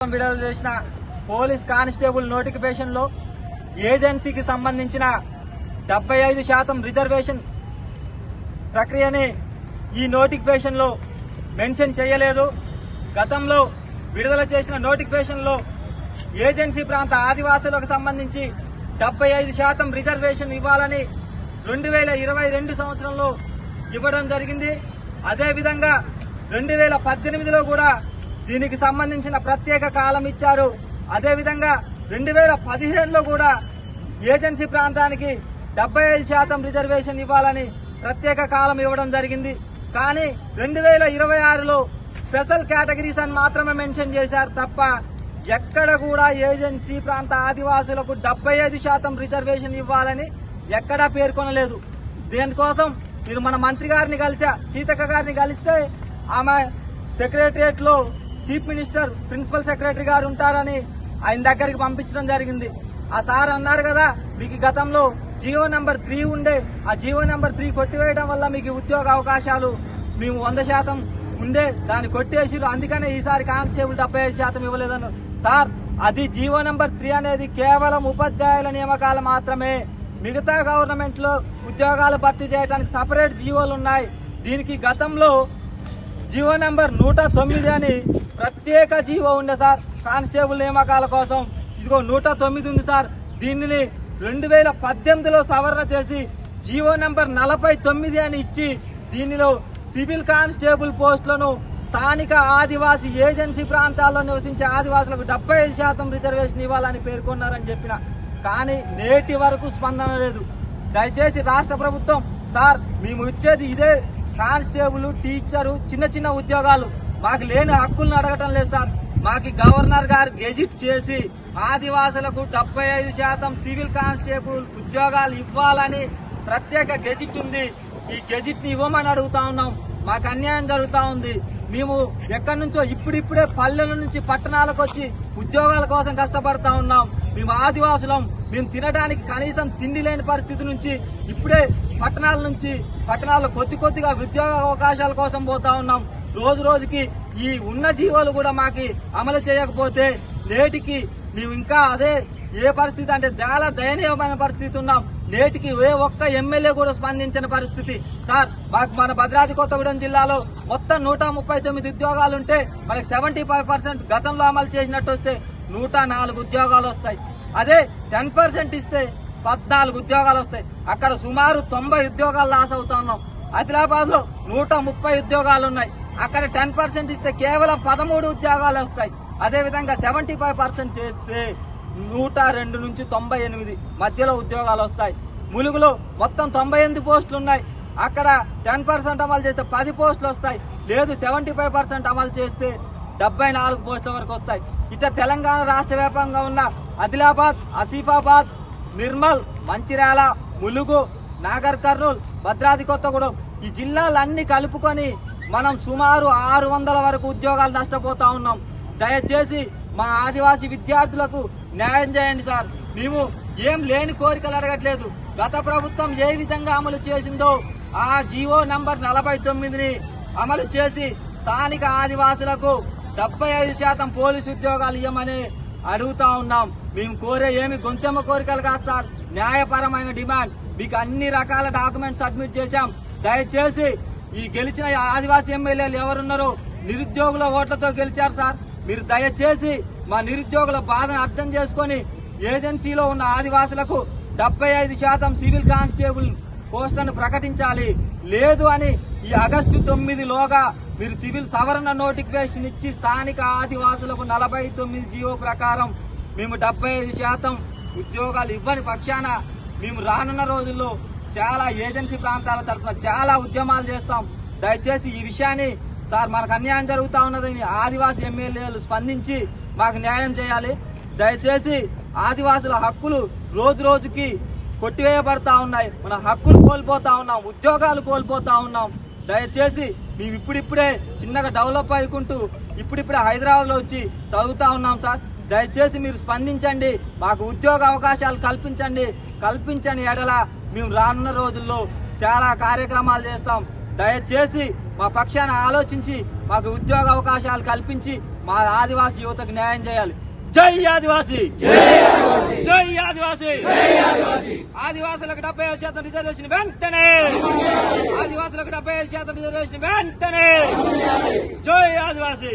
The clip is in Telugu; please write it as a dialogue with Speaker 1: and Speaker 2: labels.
Speaker 1: విడుదల చేసిన పోలీస్ కానిస్టేబుల్ నోటిఫికేషన్ లో ఏజెన్సీకి సంబంధించిన 75% రిజర్వేషన్ ప్రక్రియని ఈ నోటిఫికేషన్ లో మెన్షన్ చేయలేదు. గతంలో విడుదల చేసిన నోటిఫికేషన్ లో ఏజెన్సీ ప్రాంత ఆదివాసులకు సంబంధించి 75% రిజర్వేషన్ ఇవ్వాలని 2022 సంవత్సరంలో ఇవ్వడం జరిగింది. అదేవిధంగా 2018లో కూడా దీనికి సంబంధించిన ప్రత్యేక కాలం ఇచ్చారు. అదేవిధంగా 2015లో కూడా ఏజెన్సీ ప్రాంతానికి 75% రిజర్వేషన్ ఇవ్వాలని ప్రత్యేక కాలం ఇవ్వడం జరిగింది. కానీ 2026లో స్పెషల్ కేటగిరీస్ అని మాత్రమే మెన్షన్ చేశారు తప్ప ఎక్కడ కూడా ఏజెన్సీ ప్రాంత ఆదివాసులకు 75% రిజర్వేషన్ ఇవ్వాలని ఎక్కడా పేర్కొనలేదు. దీనికోసం మీరు మన మంత్రి గారిని కలిసా, సీతక్క గారిని కలిస్తే ఆమె సెక్రటరియట్ లో చీఫ్ మినిస్టర్ ప్రిన్సిపల్ సెక్రటరీ గారు ఉంటారని ఆయన దగ్గరికి పంపించడం జరిగింది. ఆ సార్ అన్నారు కదా, మీకు గతంలో జీవో నెంబర్ 3 ఉండే, ఆ జీవో నెంబర్ 3 కొట్టివేయడం వల్ల మీకు ఉద్యోగ అవకాశాలు మేము 100% ఉండే, దాన్ని కొట్టేసిరు, అందుకనే ఈసారి కానిస్టేబుల్ 75% ఇవ్వలేదన్నారు. సార్, అది జీవో నెంబర్ 3 అనేది కేవలం ఉపాధ్యాయుల నియామకాలు మాత్రమే. మిగతా గవర్నమెంట్ లో ఉద్యోగాలు భర్తీ చేయడానికి సపరేట్ జీవోలు ఉన్నాయి. దీనికి గతంలో జీవో నెంబర్ 109 అని ప్రత్యేక జీవో ఉండే సార్ కానిస్టేబుల్ నియామకాల కోసం. ఇదిగో 109 ఉంది సార్. దీనిని 2018లో సవరణ చేసి జీవో నెంబర్ 49 అని ఇచ్చి దీనిలో సివిల్ కానిస్టేబుల్ పోస్టులను స్థానిక ఆదివాసీ ఏజెన్సీ ప్రాంతాల్లో నివసించే ఆదివాసులకు 75% రిజర్వేషన్ ఇవ్వాలని పేర్కొన్నారని చెప్పిన, కానీ నేటి వరకు స్పందన లేదు. దయచేసి రాష్ట్ర ప్రభుత్వం, సార్ మేము ఇచ్చేది ఇదే కానిస్టేబుల్, టీచరు, చిన్న చిన్న ఉద్యోగాలు, మాకు లేని హక్కులను అడగటం లేదు సార్. మాకు గవర్నర్ గారు గెజిట్ చేసి ఆదివాసులకు 75% సివిల్ కానిస్టేబుల్ ఉద్యోగాలు ఇవ్వాలని ప్రత్యేక గెజిట్ ఉంది. ఈ గెజిట్ ని ఇవ్వమని అడుగుతా ఉన్నాం. మాకు అన్యాయం జరుగుతా ఉంది. మేము ఎక్కడి నుంచో ఇప్పుడిప్పుడే పల్లెల నుంచి పట్టణాలకు వచ్చి ఉద్యోగాల కోసం కష్టపడతా ఉన్నాం. మేము ఆదివాసులం. మేము తినడానికి కనీసం తిండి లేని పరిస్థితి నుంచి ఇప్పుడే పట్టణాల్లో కొద్దిగా ఉద్యోగ అవకాశాల కోసం పోతా ఉన్నాం. రోజు రోజుకి ఈ ఉన్న జీవోలు కూడా మాకు అమలు చేయకపోతే నేటికి మేము ఇంకా అదే ఏ పరిస్థితి అంటే చాలా దయనీయమైన పరిస్థితి ఉన్నాం. నేటికి ఏ ఒక్క ఎమ్మెల్యే కూడా స్పందించిన పరిస్థితి. సార్, మాకు మన భద్రాద్రి కొత్తగూడెం జిల్లాలో మొత్తం 139 ఉద్యోగాలుంటే మనకి 75% గతంలో అమలు చేసినట్టు వస్తే 104 ఉద్యోగాలు వస్తాయి. అదే 10% ఇస్తే 14 ఉద్యోగాలు వస్తాయి. అక్కడ సుమారు 90 ఉద్యోగాలు లాస్ అవుతా ఉన్నాం. ఆదిలాబాద్ లో 130 ఉద్యోగాలు ఉన్నాయి. అక్కడ 10% ఇస్తే కేవలం 13 ఉద్యోగాలు వస్తాయి. అదేవిధంగా 75% చేస్తే 102 నుంచి 98 మధ్యలో ఉద్యోగాలు వస్తాయి. ములుగులో మొత్తం 98 పోస్టులు ఉన్నాయి. అక్కడ 10% అమలు చేస్తే 10 పోస్టులు వస్తాయి. లేదు 75% అమలు చేస్తే 74 పోస్టుల వరకు వస్తాయి. ఇట్లా తెలంగాణ రాష్ట్ర వ్యాప్తంగా ఉన్న ఆదిలాబాద్, ఆసిఫాబాద్, నిర్మల్, మంచిర్యాల, ములుగు, నాగర్ కర్నూల్, భద్రాద్రి కొత్తగూడెం ఈ జిల్లాలన్నీ కలుపుకొని మనం సుమారు 600 వరకు ఉద్యోగాలు నష్టపోతా ఉన్నాం. దయచేసి మా ఆదివాసీ విద్యార్థులకు న్యాయం చేయండి సార్. మేము ఏం లేని కోరికలు అడగట్లేదు. గత ప్రభుత్వం ఏ విధంగా అమలు చేసిందో ఆ జీవో నంబర్ 49ని అమలు చేసి స్థానిక ఆదివాసులకు 75% పోలీసు ఉద్యోగాలు ఇవ్వమని అడుగుతా ఉన్నాం. మేము కోరే ఏమి గొంతెమ్మ కోరికలు కాదు సార్, న్యాయపరమైన డిమాండ్. మీకు అన్ని రకాల డాక్యుమెంట్స్ సబ్మిట్ చేశాం. దయచేసి ఈ గెలిచిన ఆదివాసీ ఎమ్మెల్యేలు ఎవరున్నారో నిరుద్యోగుల ఓట్లతో గెలిచారు సార్. మీరు దయచేసి మా నిరుద్యోగుల బాధను అర్థం చేసుకుని ఏజెన్సీలో ఉన్న ఆదివాసులకు 75% సివిల్ కానిస్టేబుల్ పోస్టులను ప్రకటించాలి. లేదు అని ఈ ఆగస్టు 9లోగా మీరు సివిల్ సవరణ నోటిఫికేషన్ ఇచ్చి స్థానిక ఆదివాసులకు 49 జీవో ప్రకారం మేము 75% ఉద్యోగాలు ఇవ్వని పక్షాన మేము రానున్న రోజుల్లో చాలా ఏజెన్సీ ప్రాంతాల తరఫున చాలా ఉద్యమాలు చేస్తాం. దయచేసి ఈ విషయాన్ని సార్, మనకు అన్యాయం జరుగుతా ఉన్నదని ఆదివాసీ ఎమ్మెల్యేలు స్పందించి మాకు న్యాయం చేయాలి. దయచేసి ఆదివాసుల హక్కులు రోజు రోజుకి కొట్టివేయబడతా ఉన్నాయి. మన హక్కులు కోల్పోతా ఉన్నాం, ఉద్యోగాలు కోల్పోతా ఉన్నాం. దయచేసి మేము ఇప్పుడిప్పుడే చిన్నగా డెవలప్ అయ్యుకుంటూ ఇప్పుడిప్పుడే హైదరాబాద్ లో వచ్చి చదువుతా ఉన్నాం సార్. దయచేసి మీరు స్పందించండి, మాకు ఉద్యోగ అవకాశాలు కల్పించని ఎడల మేము రానున్న రోజుల్లో చాలా కార్యక్రమాలు చేస్తాం. దయచేసి మా పక్షాన ఆలోచించి మాకు ఉద్యోగ అవకాశాలు కల్పించి మా ఆదివాసీ యువతకు న్యాయం చేయాలి. జై ఆదివాసీ, జై ఆదివాసీ. ఆదివాసులకు 75% రిజర్వేషన్ వెంటనే, ఆదివాసులకు 75% రిజర్వేషన్ వెంటనే. జై ఆదివాసీ.